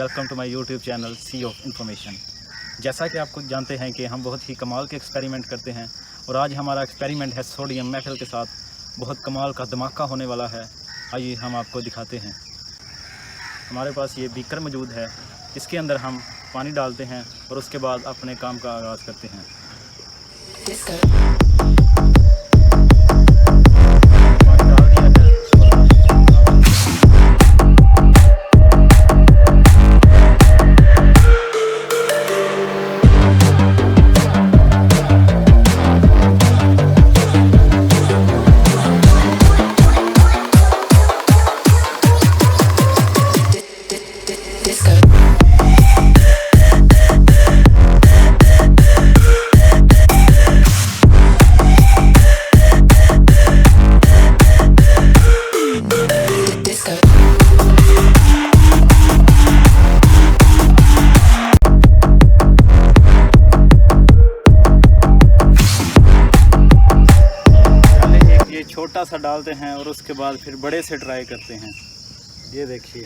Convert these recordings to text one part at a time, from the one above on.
Welcome to my YouTube channel sea of information. जैसा कि आपको जानते हैं कि हम बहुत ही कमाल के एक्सपेरिमेंट करते हैं और आज हमारा एक्सपेरिमेंट है सोडियम मेटल के साथ। बहुत कमाल का धमाका होने वाला है। आइए हम आपको दिखाते हैं। हमारे पास ये बीकर मौजूद है, इसके अंदर हम पानी डालते हैं और उसके बाद अपने काम का आगाज़ करते हैं। छोटा सा डालते हैं और उसके बाद फिर बड़े से ट्राई करते हैं। ये देखिए,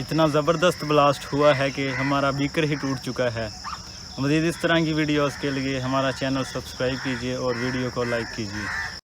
इतना ज़बरदस्त ब्लास्ट हुआ है कि हमारा बीकर ही टूट चुका है। मज़ीद इस तरह की वीडियोस के लिए हमारा चैनल सब्सक्राइब कीजिए और वीडियो को लाइक कीजिए।